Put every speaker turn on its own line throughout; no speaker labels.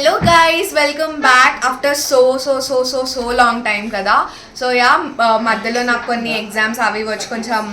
Hello guys, welcome back after so long time కదా. So మధ్యలో నాకు కొన్ని ఎగ్జామ్స్ అవి వచ్చి కొంచెం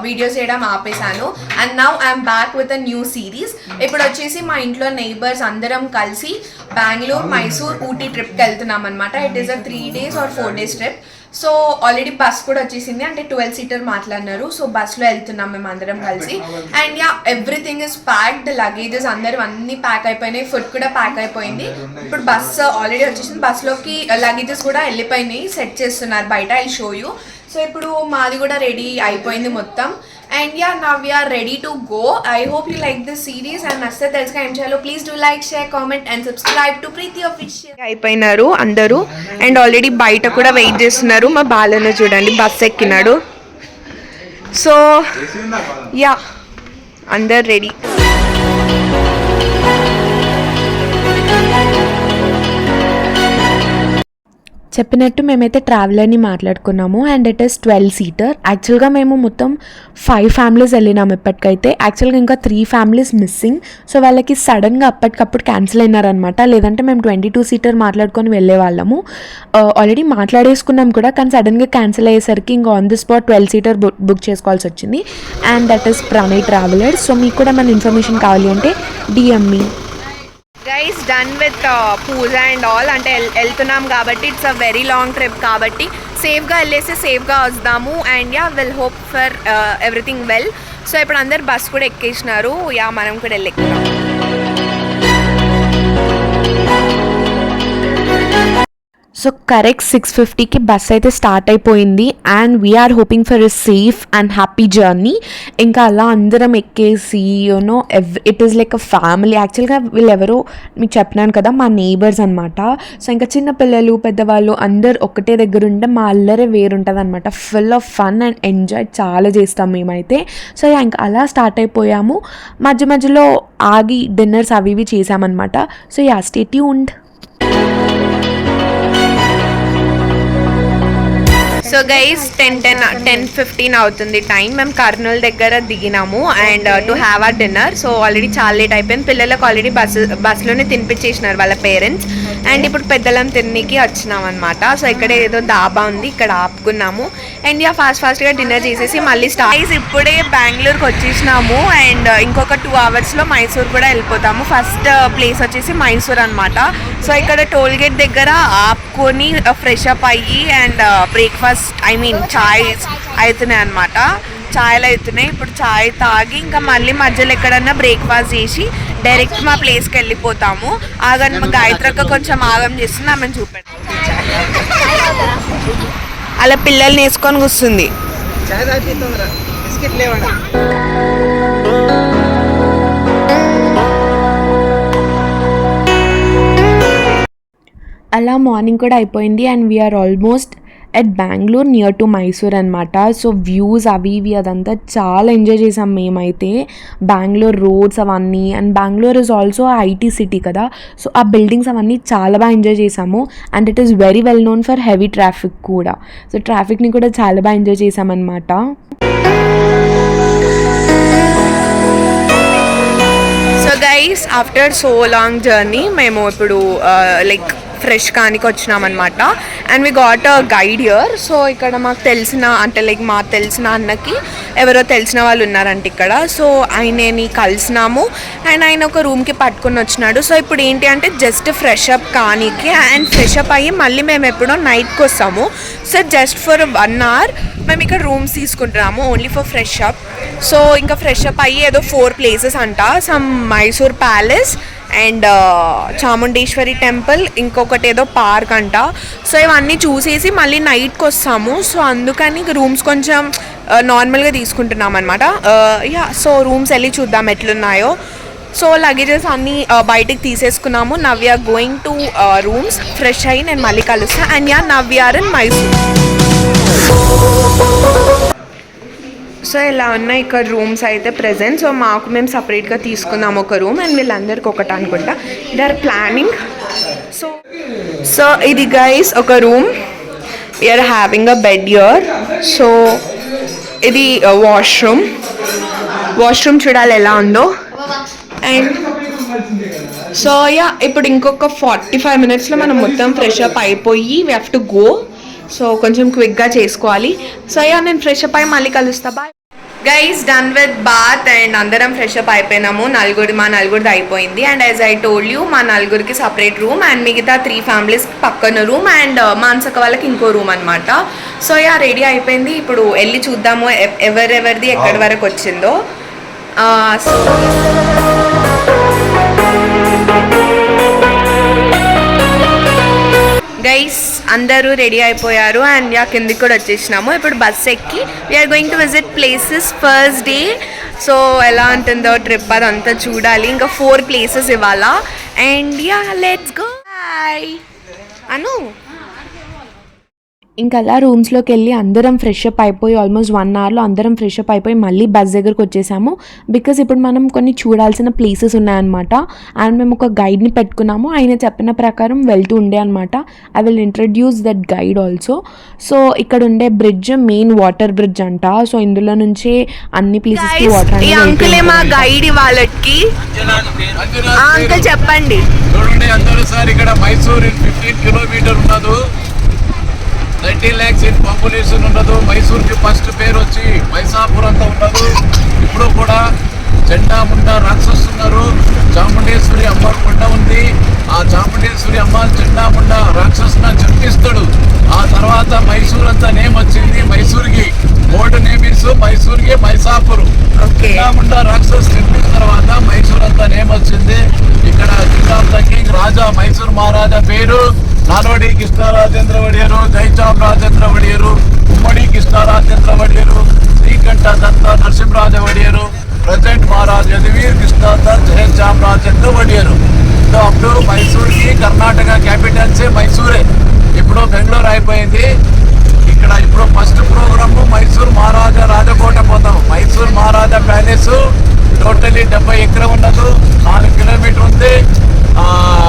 వీడియోస్ చేయడం ఆపేశాను. And now I'm back with a new series. ఇప్పుడు వచ్చేసి మా ఇంట్లో నైబర్స్ అందరం కలిసి బెంగళూరు, మైసూర్, ఊటీ ట్రిప్కి వెళ్తున్నాం అనమాట. It is a 3 days or 4 days trip. So already bus కూడా వచ్చేసింది, అంటే 12 seater మాట్లాడినారు. సో బస్లో వెళ్తున్నాం మేము అందరం కలిసి. And everything is packed, luggages అందరూ అన్ని ప్యాక్ అయిపోయినాయి, ఫుడ్ కూడా ప్యాక్ అయిపోయింది. ఇప్పుడు బస్ ఆల్రెడీ వచ్చేసింది, బస్లోకి లగేజెస్ కూడా వెళ్ళిపోయినాయి, సెట్ చేస్తున్నారు బయట. I show you. సో ఇప్పుడు మాది కూడా రెడీ అయిపోయింది మొత్తం. And now we are ready to go. I hope you like this series and నచ్చితే తెలుసుగా ఏం చేయాలో please do like, share, comment and subscribe to Preethi official. అయిపోయినారు అందరూ అండ్ ఆల్రెడీ బయట కూడా వెయిట్ చేస్తున్నారు. మా బాలను చూడండి బస్ ఎక్కినాడు. సో అందరు రెడీ.
చెప్పినట్టు మేమైతే ట్రావెలర్ని మాట్లాడుకున్నాము అండ్ ఇట్ ఈస్ 12 seater. యాక్చువల్గా మేము మొత్తం 5 families వెళ్ళినాము ఇప్పటికైతే. యాక్చువల్గా ఇంకా 3 families మిస్సింగ్. సో వాళ్ళకి సడన్గా అప్పటికప్పుడు క్యాన్సిల్ అయినారనమాట. లేదంటే మేము 22 seater మాట్లాడుకొని వెళ్ళే వాళ్ళము. ఆల్రెడీ మాట్లాడేసుకున్నాం కూడా, కానీ సడన్గా క్యాన్సిల్ అయ్యేసరికి ఇంకా on the spot 12 seater book చేసుకోవాల్సి వచ్చింది. And that is Pranay travellers. So మీకు కూడా మన ఇన్ఫర్మేషన్ కావాలి అంటే DME.
Guys done with Pooja and all. అంటే వెళ్తున్నాం కాబట్టి it's a very long trip కాబట్టి సేఫ్గా వెళ్ళేసి సేఫ్గా వస్తాము. And will hope for everything well. So ఇప్పుడు అందరు బస్ కూడా ఎక్కేసినారు. మనం కూడా వెళ్ళెక్కున్నాం.
సో కరెక్ట్ 6:50కి బస్ అయితే స్టార్ట్ అయిపోయింది and we're hoping for a safe and happy journey. ఇంకా అలా అందరం ఎక్కేసి it is like a family. యాక్చువల్గా వీళ్ళెవరో మీకు చెప్పినాను కదా, మా నేబర్స్ అనమాట. సో ఇంకా చిన్నపిల్లలు, పెద్దవాళ్ళు అందరు ఒకటే దగ్గర ఉంటే మా అల్లరే వేరుంటుంది అనమాట. Full of fun and enjoy చాలా చేస్తాం మేమైతే. సో ఇంకా అలా స్టార్ట్ అయిపోయాము. మధ్య మధ్యలో ఆగి డిన్నర్స్ అవి ఇవి చేసామన్నమాట. So stay tuned.
So guys 10:15 అవుతుంది టైం. మేము కర్నూలు దగ్గర దిగినాము and to have our dinner. So already చాలా లేట్ అయిపోయింది. పిల్లలకు ఆల్రెడీ బస్సులోనే తినిపించేసినారు వాళ్ళ పేరెంట్స్. అండ్ ఇప్పుడు పెద్దలం తిన్నికి వచ్చినాం అనమాట. సో ఇక్కడ ఏదో దాబా ఉంది, ఇక్కడ ఆపుకున్నాము. అండ్ ఫాస్ట్గా డిన్నర్ చేసేసి మళ్ళీ స్టార్ట్. ఇప్పుడే బెంగళూరుకి వచ్చేసినాము అండ్ ఇంకొక 2 hours మైసూర్ కూడా వెళ్ళిపోతాము. ఫస్ట్ ప్లేస్ వచ్చేసి మైసూర్ అనమాట. సో ఇక్కడ టోల్ గేట్ దగ్గర ఆపుకొని ఫ్రెష్ అప్ అయ్యి అండ్ బ్రేక్ఫాస్ట్ చాయ్ అవుతున్నాయి అనమాట. చాయ్లు అవుతున్నాయి. ఇప్పుడు చాయ్ తాగి ఇంకా మళ్ళీ మధ్యలో ఎక్కడన్నా బ్రేక్ఫాస్ట్ చేసి డైరెక్ట్ మా ప్లేస్కి వెళ్ళిపోతాము. ఆగని మా గాయత్రక్క కొంచెం ఆగం చేస్తుంది, ఆమెను చూపెట్టాం. అలా పిల్లల్ని వేసుకొని కూర్చుంది.
అలా మార్నింగ్ కూడా అయిపోయింది and we are almost at Bengaluru near to Mysore అనమాట. సో వ్యూస్ అవి ఇవి అదంతా చాలా ఎంజాయ్ చేసాం మేమైతే. బెంగళూరు రోడ్స్ అవన్నీ and Bengaluru is also IT city కదా. సో ఆ బిల్డింగ్స్ అవన్నీ చాలా బాగా ఎంజాయ్ చేసాము. And it is very well known for heavy traffic కూడా. సో ట్రాఫిక్ని కూడా చాలా బాగా ఎంజాయ్ చేసామన్నమాట.
So guys after so long journey మేము ఇప్పుడు లైక్ ఫ్రెష్ కానికి వచ్చినాం అనమాట. And we got a guide here. So ఇక్కడ మాకు తెలిసిన మాకు తెలిసిన అన్నకి ఎవరో తెలిసిన వాళ్ళు ఉన్నారంట ఇక్కడ. సో ఆయనని కలిసినాము అండ్ ఆయన ఒక రూమ్కి పట్టుకొని వచ్చినాడు. సో ఇప్పుడు ఏంటి అంటే జస్ట్ ఫ్రెష్ అప్ కానీకి అండ్ ఫ్రెష్ అప్ అయ్యి మళ్ళీ మేము ఎప్పుడో నైట్కి వస్తాము. సో జస్ట్ ఫర్ 1 hour మేము ఇక్కడ రూమ్స్ తీసుకుంటున్నాము only for fresh up. So ఇంకా ఫ్రెష్ అప్ అయ్యి ఏదో 4 places అంట. Some Mysore palace and Chamundeshwari temple, ఇంకొకటి ఏదో పార్క్ అంట. సో ఇవన్నీ చూసేసి మళ్ళీ నైట్కి వస్తాము. సో అందుకని రూమ్స్ కొంచెం నార్మల్గా తీసుకుంటున్నాం అనమాట. సో రూమ్స్ వెళ్ళి చూద్దాం ఎట్లున్నాయో. సో లగేజెస్ అన్నీ బయటికి తీసేసుకున్నాము. Now we are going to rooms. Fresh అయ్యి నేను మళ్ళీ కలుస్తాను. And now we are in Mysore. So ఇలా ఉన్నాయి ఇక్కడ రూమ్స్ అయితే ప్రెజెంట్. సో మాకు మేము సపరేట్గా తీసుకున్నాము ఒక రూమ్ అండ్ వీళ్ళందరికీ ఒకటి అనుకుంటా. They are planning. సో ఇది గైస్ ఒక room. We're having a bed here. So ఇది వాష్రూమ్ చూడాలి ఎలా ఉందో. అండ్ సో యా ఇప్పుడు ఇంకొక 45 మినిట్స్లో మనం మొత్తం ఫ్రెష్ అప్ అయిపోయి we have to go. So కొంచెం క్విక్గా చేసుకోవాలి. సో యా నేను ఫ్రెష్ అప్ అయి మళ్ళీ కలుస్తా. Bye guys, done with bath and అందరం ఫ్రెష్ అప్ అయిపోయినాము. మా నలుగురిది అయిపోయింది. And as I told you, మా నలుగురికి సపరేట్ రూమ్ అండ్ మిగతా 3 ఫ్యామిలీస్ పక్కన రూమ్ అండ్ మాన్సక వాళ్ళకి ఇంకో రూమ్ అనమాట. సో యా రెడీ అయిపోయింది. ఇప్పుడు వెళ్ళి చూద్దాము ఎవరెవరిది ఎక్కడి వరకు వచ్చిందో. సో గైస్ అందరూ రెడీ అయిపోయారు అండ్ యా కిందికి కూడా వచ్చేసినాము. ఇప్పుడు బస్ ఎక్కి we are going to visit places first day. So ఎలా ఉంటుందో ట్రిప్ అదంతా చూడాలి. ఇంకా 4 ప్లేసెస్ ఇవాళ. And yeah let's go. Hi Anu.
ఇంకా అలా రూమ్స్లోకి వెళ్ళి అందరం ఫ్రెష్ అప్ అయిపోయి ఆల్మోస్ట్ 1 అవర్లో అందరం ఫ్రెష్ అప్ అయిపోయి మళ్ళీ బస్ దగ్గరకు వచ్చేసాము. బికాస్ ఇప్పుడు మనం కొన్ని చూడాల్సిన ప్లేసెస్ ఉన్నాయన్నమాట. అండ్ మేము ఒక గైడ్ని పెట్టుకున్నాము. ఆయన చెప్పిన ప్రకారం వెళ్తూ ఉండే అనమాట. I will introduce that guide also. So ఇక్కడ ఉండే బ్రిడ్జ్ మెయిన్ వాటర్ బ్రిడ్జ్ అంట. సో ఇందులో నుంచే అన్ని ప్లేసెస్కి వాటర్
అనేది. అంకులే మా గైడ్ వాళ్ళకి. అంకుల్ చెప్పండి.
చూడండి అందరూ సార్, ఇక్కడ మైసూర్ 15 కిలోమీటర్ ఉన్నది. 90 lakhs ఇన్ పాపులేషన్ ఉన్నది. మైసూర్కి ఫస్ట్ పేరు వచ్చి మైసాపూర్ అంతా ఉన్నది. ఇప్పుడు కూడా జెండా ముండ రాక్షసున్నారు. చాముండేశ్వరి అమ్మ కొండ ఉంది. ఆ చాముండేశ్వరి అమ్మ జెండా ముండ రాక్షసున చంపిస్తాడు. ఆ తర్వాత మైసూర్ అంతా నేమ్ వచ్చింది. మైసూర్కి ఓల్డ్ నేమ్ ఇస్ మైసూర్కి మైసాపూర్. జెండా ముండ రాక్షసు చంపిన తర్వాత మైసూర్ అంతా నేమ్ వచ్చింది. ఇక్కడ కింగ్ రాజా మైసూర్ మహారాజా పేరు నానోడి కృష్ణరాజేంద్ర ఒడియరు, జైచాం రాజేంద్ర ఒడియరు, ఉమ్మడి కృష్ణరాజేంద్ర ఒడియరు, శ్రీకంఠ దత్త నరసింహరాజ ఒడియరు, ప్రెసిడెంట్ మహారాజ్ యదువీర్ కృష్ణదత్త జయచాం రాజేంద్ర ఒడియరు. సో అప్పుడు మైసూర్కి కర్ణాటక క్యాపిటల్సే మైసూరే. ఇప్పుడు బెంగళూరు అయిపోయింది. ఇక్కడ ఇప్పుడు ఫస్ట్ ప్రోగ్రాము మైసూర్ మహారాజా రాజకోట పోతాం. మైసూర్ మహారాజా ప్యాలెస్ టోటలీ 70 ఎకరం ఉన్నది. 4 కిలోమీటర్ ఉంది.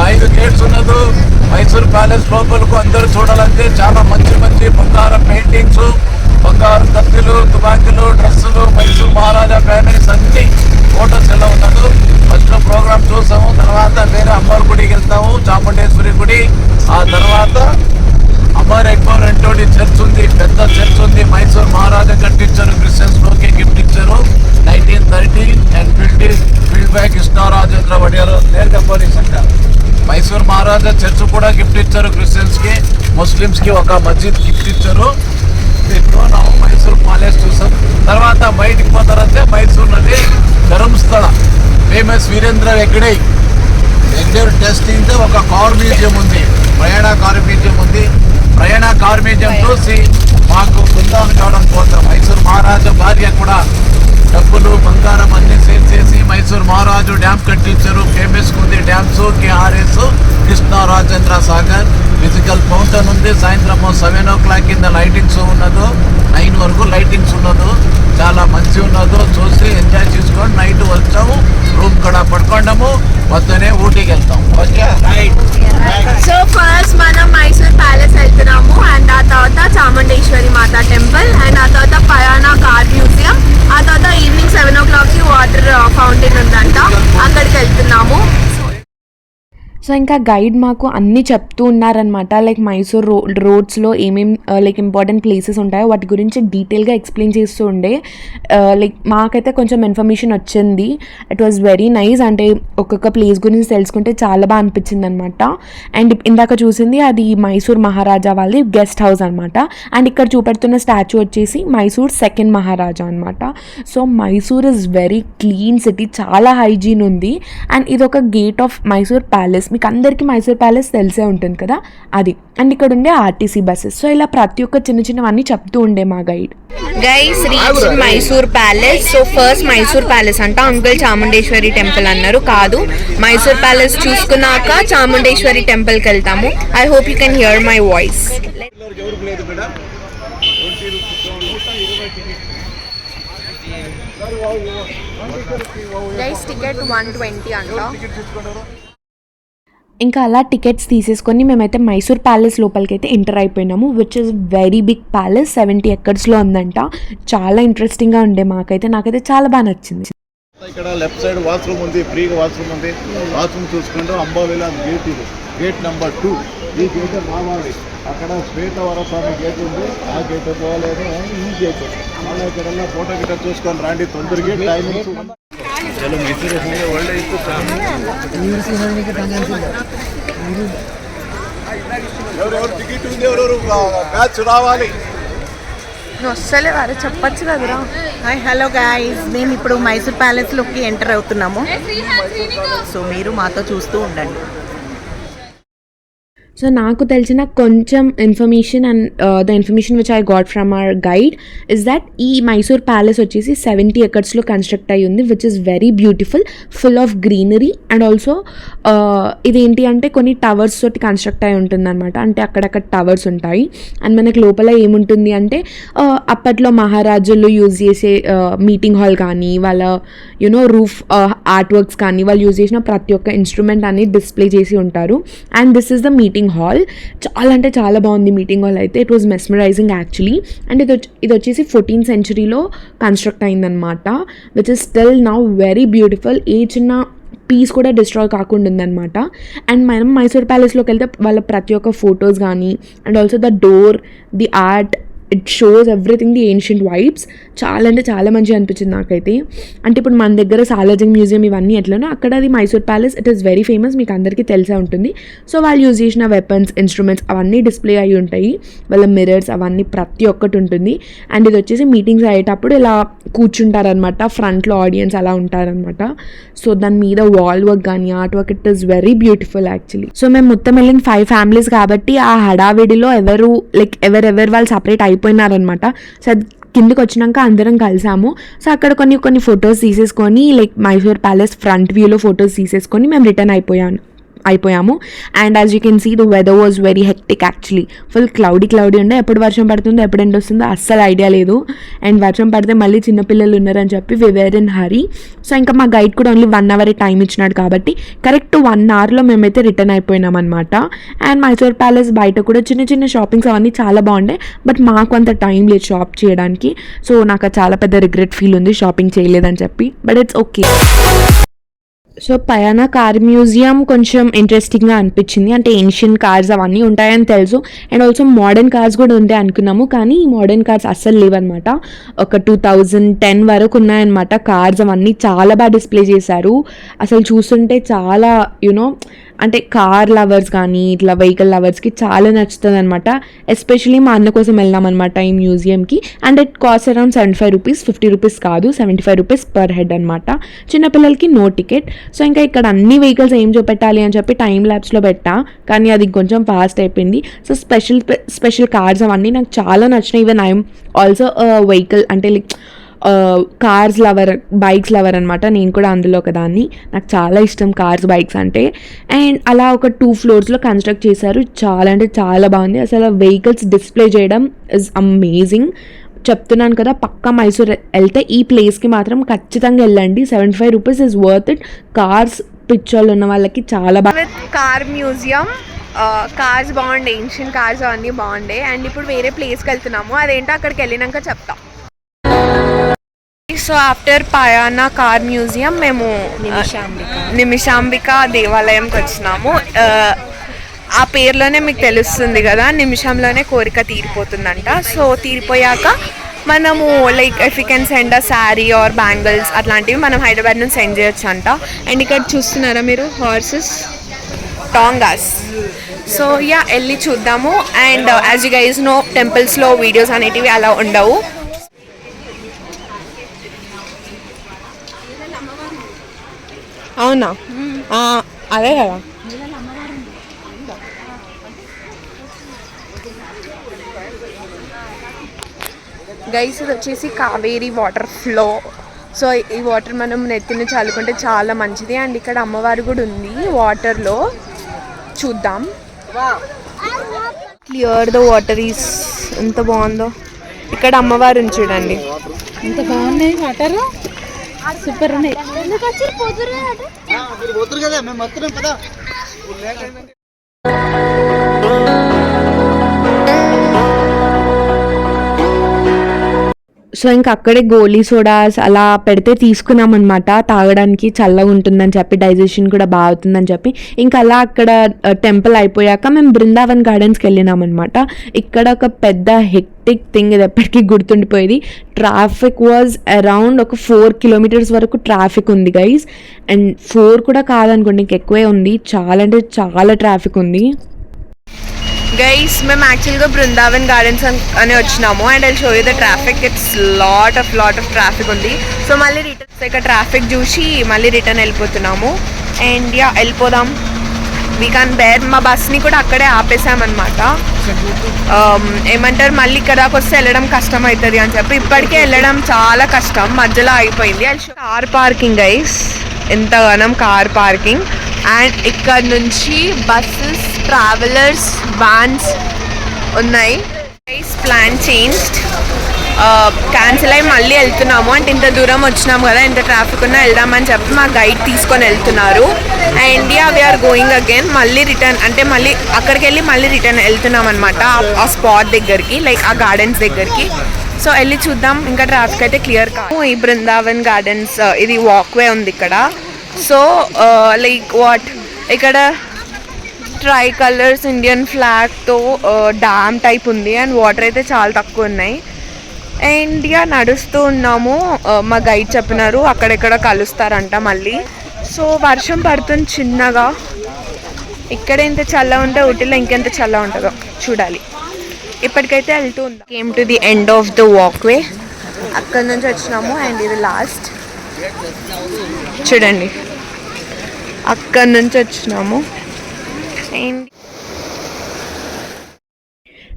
5 గేట్స్ ఉన్నది. మైసూర్ ప్యాలెస్ లోపలకు అందరూ చూడాలంటే చాలా మంచి మంచి బంగారం పెయింటింగ్స్, బంగారు కత్తులు, తుపాకీలు, డ్రెస్సులు, మైసూర్ మహారాజా ఫ్యామిలీస్ అన్ని ఫోటోస్ ఎలా ఉన్నది. ఫస్ట్ ప్రోగ్రామ్ చూసాము. తర్వాత వేరే అమ్మవారి గుడికి వెళ్తాము, చాముండేశ్వరి గుడి. ఆ తర్వాత అమర్ అక్బర్ అంటోడి చర్చ్ ఉంది, పెద్ద చర్చ్ ఉంది. మైసూర్ మహారాజా కట్టించారు, క్రిస్టియన్స్ లోకి గిఫ్ట్ ఇచ్చారు 1930 అండ్ బిల్డ్ బై కృష్ణరాజేంద్ర ఒడియర్. నేరుగా పోలీస్ అంటారు. మైసూర్ మహారాజా చర్చ్ కూడా గిఫ్ట్ ఇచ్చారు క్రిస్టియన్స్ కి, ముస్లిమ్స్ కి ఒక మస్జిద్ గిఫ్ట్ ఇచ్చారు. ఇప్పుడు మైసూర్ ప్యాలెస్ చూసాం. తర్వాత బయటికి పోతారంటే మైసూర్ నది ధర్మస్థಳ ఫేమస్ వీరేంద్ర వెంకటే టెస్టింగ్ ఒక కార్ మ్యూజియం ఉంది. ప్రయాణ కార్ మ్యూజియం ఉంది. ప్రయాణ కార్ మ్యూజియం చూసి మాకు బృందావనం కావడం పోతాం. మైసూర్ మహారాజా భార్య కూడా డబ్బులు బంగారం అన్ని సేల్ చేసి మైసూర్ మహారాజు డ్యామ్ కట్టించారు. ఫేమస్ ఉంది dams KRS, Krishna Rajendra Sagar. Physical fountain ఉంది. సాయంత్రం 7 o'clock కింద లైటింగ్స్ ఉన్నదో, 9 వరకు లైటింగ్స్ ఉన్నదో. చాలా మంచి ఉన్నదో చూసి ఎంజాయ్ చేసుకొని నైట్ వచ్చాము. రూమ్ కూడా పడుకోండాము. పొద్దునే ఊటీకి వెళ్తాం. ఓకే.
సో ఫస్ట్ మనం మైసూర్ ప్యాలెస్ వెళ్తున్నాము అండ్ ఆ తర్వాత చాముండేశ్వరి మాతా టెంపుల్ అండ్ ఆ తర్వాత ప్రయాణ కార్ మ్యూజియం. ఆ తర్వాత ఈవినింగ్ 7 o'clock వాటర్ ఫౌంటైన్ ఉందంట, అక్కడికి వెళ్తున్నాము.
సో ఇంకా గైడ్ మాకు అన్నీ చెప్తూ ఉన్నారనమాట. లైక్ మైసూర్ రోడ్స్లో ఏమేమి లైక్ ఇంపార్టెంట్ ప్లేసెస్ ఉంటాయో వాటి గురించి డీటెయిల్గా ఎక్స్ప్లెయిన్ చేస్తూ ఉండే. లైక్ మాకైతే కొంచెం ఇన్ఫర్మేషన్ వచ్చింది. It was very nice. అంటే ఒక్కొక్క ప్లేస్ గురించి తెలుసుకుంటే చాలా బాగా అనిపించింది అనమాట. అండ్ ఇందాక చూసింది అది మైసూర్ మహారాజా వాళ్ళది గెస్ట్ హౌస్ అనమాట. అండ్ ఇక్కడ చూపెడుతున్న స్టాచ్యూ వచ్చేసి మైసూర్ సెకండ్ మహారాజా అనమాట. So Mysore is very clean city, చాలా హైజీన్ ఉంది. అండ్ ఇది ఒక గేట్ ఆఫ్ మైసూర్ ప్యాలెస్. మీకు అందరికీ మైసూర్ ప్యాలెస్ తెలిసే ఉంటుంది కదా, అది. అండ్ ఇక్కడ ఉండే RTC బస్సెస్. సో ఇలా ప్రతి ఒక్క చిన్న చిన్నవన్నీ చెప్తూ ఉండే మా guide.
Guys reach Mysore palace. So first Mysore palace అంట. అంకుల్ చాముండేశ్వరి టెంపుల్ అన్నారు. కాదు, మైసూర్ ప్యాలెస్ చూసుకున్నాక చాముండేశ్వరి టెంపుల్కి వెళ్తాము. I hope you can hear my voice. Guys ticket 120 అంట.
ఇంకా అలా టికెట్స్ తీసేసుకొని మేమైతే మైసూర్ ప్యాలెస్ లోపలికి అయితే ఎంటర్ అయిపోయినాము. Which is very big palace, 70 acres ఉందంట. చాలా ఇంట్రెస్టింగ్గా ఉండే నాకైతే చాలా బాగా నచ్చింది.
ఇక్కడ లెఫ్ట్ సైడ్ వాష్రూమ్ ఉంది, ఫ్రీగా వాష్రూమ్ ఉంది. వాష్రూమ్ చూసుకుంటూ అంబావిలా గేట్ ఇది, గేట్ నెంబర్ 2. ఈ గేట్ మావాడి అక్కడ శ్వేతవరస్వామి గేట్ ఉంది, ఆ గేట్ పోలేదు, ఈ గేట్. మళ్ళీ ఇక్కడ ఫోటో గిట్ట చూసుకొని రండి, తొందరగా టైమింగ్స్. చలో మైసూర్ ఒಳ್ಳೆ ಇತ್ತು. ఎవరెవరు టికెట్ ఉంది, ఎవరెవరు మ్యాచ్ రావాలి.
వస్తలే వారు చెప్పచ్చు కదరా.
హాయ్ హలో గాయ్స్, మేము ఇప్పుడు మైసూర్ ప్యాలెస్లోకి ఎంటర్ అవుతున్నాము. సో మీరు మాతో చూస్తూ ఉండండి.
సో నాకు తెలిసిన కొంచెం information and the information which I got from our guide is that ఈ మైసూర్ ప్యాలెస్ వచ్చేసి 70 acresలో కన్స్ట్రక్ట్ అయ్యి ఉంది, which is very beautiful, full of greenery. And also ఇదేంటి అంటే కొన్ని టవర్స్ తోటి కన్స్ట్రక్ట్ అయి ఉంటుంది అనమాట. అంటే అక్కడక్కడ టవర్స్ ఉంటాయి. అండ్ మనకి లోపల ఏముంటుంది అంటే అప్పట్లో మహారాజులు యూజ్ చేసే మీటింగ్ హాల్ కానీ, వాళ్ళ రూఫ్ ఆర్ట్ వర్క్స్ కానీ, వాళ్ళు యూజ్ చేసిన ప్రతి ఒక్క ఇన్స్ట్రుమెంట్ అనేది డిస్ప్లే చేసి ఉంటారు. And this is the meeting hall. చాలా అంటే చాలా బాగుంది మీటింగ్ హాల్ అయితే. It was mesmerising actually. అండ్ ఇది వచ్చేసి 14th centuryలో కన్స్ట్రక్ట్ అయిందనమాట, which is still now very beautiful. ఏ చిన్న పీస్ కూడా డిస్ట్రాయ్ కాకుండా ఉందన్నమాట. అండ్ మనం మైసూర్ ప్యాలెస్లోకి వెళ్తే వాళ్ళ ప్రతి ఒక్క ఫొటోస్ కానీ, and also the door, the art, it shows everything the ancient vibes. చాలా అంటే చాలా మంచిగా అనిపించింది నాకైతే. అంటే ఇప్పుడు మన దగ్గర సాలార్జంగ్ మ్యూజియం ఇవన్నీ ఎట్లనో అక్కడ అది Mysore palace, it is very famous, మీకు అందరికీ తెలిసే ఉంటుంది. సో వాళ్ళు యూజ్ చేసిన వెపన్స్, ఇన్స్ట్రుమెంట్స్ అవన్నీ డిస్ప్లే అయ్యి ఉంటాయి. వాళ్ళ మిరర్స్ అవన్నీ ప్రతి ఒక్కటి ఉంటుంది. అండ్ ఇది వచ్చేసి మీటింగ్స్ అయ్యేటప్పుడు ఇలా కూర్చుంటారనమాట, ఫ్రంట్లో ఆడియన్స్ అలా ఉంటారనమాట. సో దాని మీద వాల్ వర్క్ కానీ, art work, it is very beautiful actually. So మేము మొత్తం వెళ్ళిన 5 families కాబట్టి ఆ హడావిడిలో ఎవరెవరు వాళ్ళు సపరేట్ అయిపోయినారనమాట. సో కిందకి వచ్చినాక అందరం కలిసాము. సో అక్కడ కొన్ని ఫొటోస్ తీసేసుకొని మైసూర్ ప్యాలెస్ ఫ్రంట్ వ్యూలో ఫొటోస్ తీసేసుకొని మేము రిటర్న్ అయిపోయాము. And as you can see the weather was very hectic actually. Full cloudy ఉండే, ఎప్పుడు వర్షం పడుతుందో ఎప్పుడు ఎండ్ వస్తుందో అస్సలు ఐడియా లేదు. అండ్ వర్షం పడితే మళ్ళీ చిన్నపిల్లలు ఉన్నారని చెప్పి వి వేర్ ఇన్ హరీ. సో ఇంకా మా గైడ్ కూడా ఓన్లీ 1 hour టైం ఇచ్చినాడు కాబట్టి కరెక్ట్ 1 hourలో మేమైతే రిటర్న్ అయిపోయినాం అనమాట. అండ్ మైసూర్ ప్యాలెస్ బయట కూడా చిన్న చిన్న షాపింగ్స్ అవన్నీ చాలా బాగుండే, బట్ మాకు అంత టైం లేదు షాప్ చేయడానికి. సో నాకు చాలా పెద్ద రిగ్రెట్ ఫీల్ ఉంది షాపింగ్ చేయలేదని చెప్పి, బట్ ఇట్స్ ఓకే. సో పయానా కార్ మ్యూజియం కొంచెం ఇంట్రెస్టింగ్గా అనిపించింది. అంటే ఏన్షియన్ కార్స్ అవన్నీ ఉంటాయని తెలుసు, అండ్ ఆల్సో మోడర్న్ కార్స్ కూడా ఉంటాయి అనుకున్నాము, కానీ మోడర్న్ కార్స్ అస్సలు లేవన్నమాట. ఒక 2010 వరకు ఉన్నాయన్నమాట కార్స్. అవన్నీ చాలా బాగా డిస్ప్లే చేశారు. అసలు చూస్తుంటే చాలా అంటే కార్ లవర్స్ కానీ ఇట్లా వెహికల్ లవర్స్కి చాలా నచ్చుతుంది అనమాట. ఎస్పెషలీ మా అన్న కోసం వెళ్ళాం అనమాట ఈ మ్యూజియంకి. And it cost around 75 rupees, 50 rupees కాదు, 75 rupees పర్ హెడ్ అనమాట. చిన్నపిల్లలకి నో టికెట్. సో ఇంకా ఇక్కడ అన్ని వెహికల్స్ ఏం చూపెట్టాలి అని చెప్పి టైం ల్యాబ్స్లో పెట్టా, కానీ అది కొంచెం ఫాస్ట్ అయిపోయింది. సో స్పెషల్ కార్స్ అవన్నీ నాకు చాలా నచ్చినాయి. ఈవెన్ ఐఎమ్ ఆల్సో వెహికల్ అంటే కార్స్ లవర్, బైక్స్ లవర్ అనమాట. నేను కూడా అందులో ఒకదాన్ని. నాకు చాలా ఇష్టం కార్స్, బైక్స్ అంటే. అండ్ అలా ఒక 2 floors కన్స్ట్రక్ట్ చేశారు. చాలా అంటే చాలా బాగుంది. అసలు వెహికల్స్ డిస్ప్లే చేయడం ఇస్ అమేజింగ్. చెప్తున్నాను కదా, పక్కా మైసూర్ వెళ్తే ఈ ప్లేస్కి మాత్రం ఖచ్చితంగా వెళ్ళండి. 75 rupees is worth it. Cars పిక్చర్లు ఉన్న వాళ్ళకి చాలా బాగా.
కార్ మ్యూజియం, కార్స్ బాగుండే, ఏన్షియన్ కార్స్ అవన్నీ బాగుండే. అండ్ ఇప్పుడు వేరే ప్లేస్కి వెళ్తున్నాము, అదేంటో అక్కడికి వెళ్ళినాక చెప్తాం. సో ఆఫ్టర్ పయానా కార్ మ్యూజియం మేము నిమిషాంబిక దేవాలయంకి వచ్చినాము. ఆ పేరులోనే మీకు తెలుస్తుంది కదా, నిమిషంలోనే కోరిక తీరిపోతుందంట. సో తీరిపోయాక మనము if you can send a sari or bangles అట్లాంటివి మనం హైదరాబాద్ నుంచి సెండ్ చేయొచ్చు అంట. అండ్ ఇక్కడ చూస్తున్నారా మీరు హార్సెస్, టాంగాస్. సో వెళ్ళి చూద్దాము. And as you guys know, టెంపుల్స్లో వీడియోస్ అనేటివి అలా ఉండవు. అవునా, అదే కదా. గైస్ ఇది వచ్చేసి కావేరీ వాటర్ ఫ్లో. సో ఈ వాటర్ మనం నెత్తిని చల్లుకుంటే చాలా మంచిది. అండ్ ఇక్కడ అమ్మవారు కూడా ఉంది వాటర్లో, చూద్దాం. క్లియర్ ద వాటర్ ఈస్, ఎంత బాగుందో. ఇక్కడ అమ్మవారిని చూడండి,
ఎంత బాగున్నాయి వాటర్, సూపర్ ఉన్నాయి.
సో ఇంకా అక్కడే గోలీ సోడాస్ అలా పెడితే తీసుకున్నాం అనమాట, తాగడానికి చల్లగా ఉంటుందని చెప్పి, డైజెషన్ కూడా బాగా అవుతుందని చెప్పి. ఇంకా అలా అక్కడ టెంపుల్ అయిపోయాక మేము బృందావన్ గార్డెన్స్కి వెళ్ళినాం అనమాట. ఇక్కడ ఒక పెద్ద హెక్టిక్ థింగ్, ఇది ఎప్పటికీ గుర్తుండిపోయేది. ట్రాఫిక్ వాజ్ అరౌండ్ ఒక 4 kilometers వరకు ట్రాఫిక్ ఉంది గైస్. అండ్ 4 కూడా కాదనుకోండి, ఇంకెక్కువే ఉంది. చాలా అంటే చాలా ట్రాఫిక్ ఉంది.
గైస్ మేము యాక్చువల్గా బృందావన్ గార్డెన్స్ అని వచ్చినాము. And I show you the traffic. It's lot of traffic ఉంది. సో మళ్ళీ రిటర్న్ ఇక్కడ ట్రాఫిక్ చూసి మళ్ళీ రిటర్న్ వెళ్ళిపోతున్నాము. అండ్ యా వెళ్ళిపోదాం, వీ కాన్ బేర్. మా బస్ని కూడా అక్కడే ఆపేసామన్నమాట. ఏమంటారు, మళ్ళీ ఇక్కడ దాకా వస్తే వెళ్ళడం కష్టం అవుతుంది అని చెప్పి ఇప్పటికే వెళ్ళడం చాలా కష్టం, మధ్యలో అయిపోయింది. కార్ పార్కింగ్ గైస్, ఎంతగానం కార్ పార్కింగ్. అండ్ ఇక్కడ నుంచి బస్సెస్, ట్రావెలర్స్, వ్యాన్స్ ఉన్నాయి. గైస్ ప్లాన్ చేంజ్డ్, క్యాన్సిల్ అయ్యి మళ్ళీ వెళ్తున్నాము. అంటే ఇంత దూరం వచ్చినాము కదా, ఇంత ట్రాఫిక్ ఉన్నా వెళ్దామని చెప్పి మా గైడ్ తీసుకొని వెళ్తున్నారు. And yeah we're going again, మళ్ళీ రిటర్న్, అంటే మళ్ళీ అక్కడికి వెళ్ళి మళ్ళీ రిటర్న్ వెళ్తున్నాం అనమాట ఆ స్పాట్ దగ్గరికి, లైక్ ఆ గార్డెన్స్ దగ్గరికి. సో వెళ్ళి చూద్దాం. ఇంకా ట్రాఫిక్ అయితే క్లియర్ కాదు. ఈ బృందావన్ గార్డెన్స్ ఇది వాక్వే ఉంది ఇక్కడ. సో లైక్ ఇక్కడ ట్రై కలర్స్ ఇండియన్ ఫ్లాగ్తో డ్యామ్ టైప్ ఉంది. అండ్ వాటర్ అయితే చాలా తక్కువ ఉన్నాయి. అండ్ ఇక నడుస్తూ ఉన్నాము. మా గైడ్ చెప్పినారు అక్కడెక్కడ కలుస్తారంట మళ్ళీ. సో వర్షం పడుతుంది చిన్నగా. ఇక్కడ ఎంత చల్ల ఉంటే ఊటీలో ఇంకెంత చల్ల ఉంటుందో చూడాలి. ఇప్పటికైతే వెళ్తూ ఉందాం. Came to the end of the walkway. అక్కడ నుంచి వచ్చినాము. అండ్ ఇది లాస్ట్, చూడండి అక్కడ నుంచి వచ్చినాము. అండ్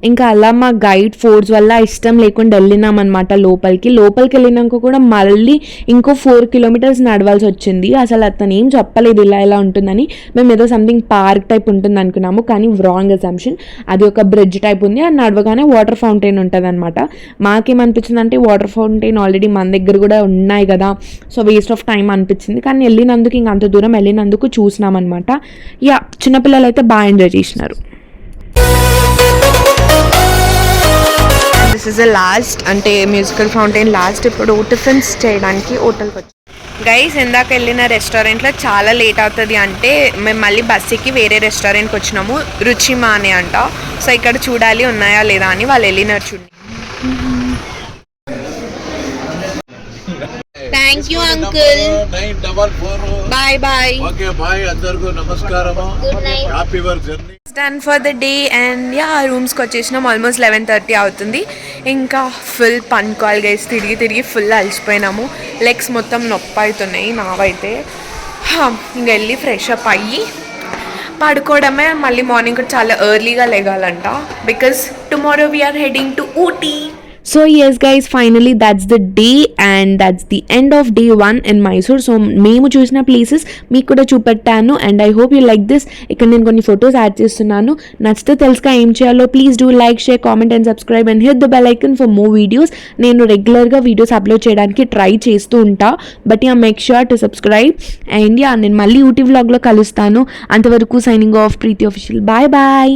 ఇంకా అలా మా గైడ్ ఫోర్స్ వల్ల ఇష్టం లేకుండా వెళ్ళినాం అనమాట లోపలికి వెళ్ళినాక కూడా మళ్ళీ ఇంకో 4 kilometers నడవాల్సి వచ్చింది. అసలు అతను ఏం చెప్పలేదు ఇలా ఉంటుందని. మేము ఏదో సంథింగ్ పార్క్ టైప్ ఉంటుంది అనుకున్నాము, కానీ రాంగ్ అసంప్షన్. అది ఒక బ్రిడ్జ్ టైప్ ఉంది, అది నడవగానే వాటర్ ఫౌంటైన్ ఉంటుంది అనమాట. మాకేమనిపించింది అంటే వాటర్ ఫౌంటైన్ ఆల్రెడీ మన దగ్గర కూడా ఉన్నాయి కదా, సో వేస్ట్ ఆఫ్ టైం అనిపించింది. కానీ వెళ్ళినందుకు, ఇంక అంత దూరం వెళ్ళినందుకు చూసినాం అనమాట. యా చిన్నపిల్లలు అయితే బాగా ఎంజాయ్ చేసినారు.
దిస్ ఇస్ ద లాస్ట్, అంటే మ్యూజికల్ ఫౌంటైన్ లాస్ట్. ఇప్పుడు టిఫిన్స్ చేయడానికి హోటల్కి వచ్చి గైస్, ఇందాక వెళ్ళిన రెస్టారెంట్లో చాలా లేట్ అవుతుంది అంటే మేము మళ్ళీ బస్సుకి వేరే రెస్టారెంట్కి వచ్చినాము. రుచిమా అని అంట. సో ఇక్కడ చూడాలి ఉన్నాయా లేదా అని వాళ్ళు వెళ్ళినారు. చూడండి. Thank you uncle.
944.
Bye bye.
Okay bye, అందరికీ నమస్కారము. Happy your journey.
Done for the day. And yeah రూమ్స్కి వచ్చేసినాం. ఆల్మోస్ట్ 11:30 అవుతుంది. ఇంకా ఫుల్ పనుకోవాలి గైస్. తిరిగి ఫుల్ అలసిపోయినాము. లెగ్స్ మొత్తం నొప్పి అవుతున్నాయి నావైతే. ఇంక వెళ్ళి ఫ్రెష్ అప్ అయ్యి పడుకోవడమే. మళ్ళీ మార్నింగ్ కూడా చాలా ఎర్లీగా లేగాలంట, because tomorrow we are heading to Ooty.
So yes guys, finally that's the day and that's the end of day 1 in Mysore. So మేము చూసిన ప్లేసెస్ మీకు కూడా చూపెట్టాను and I hope you like this. ఇక్కడ నేను కొన్ని ఫొటోస్ యాడ్ చేస్తున్నాను. నచ్చితే తెలుసుగా ఏం చేయాలో please do like, share, comment and subscribe and hit the bell icon for more videos. నేను రెగ్యులర్గా వీడియోస్ అప్లోడ్ చేయడానికి ట్రై చేస్తూ ఉంటా, but yeah make sure to subscribe. And yeah నేను మళ్ళీ యూట్యూబ్ వ్లాగ్లో కలుస్తాను. అంతవరకు signing off, Preethi official. Bye bye.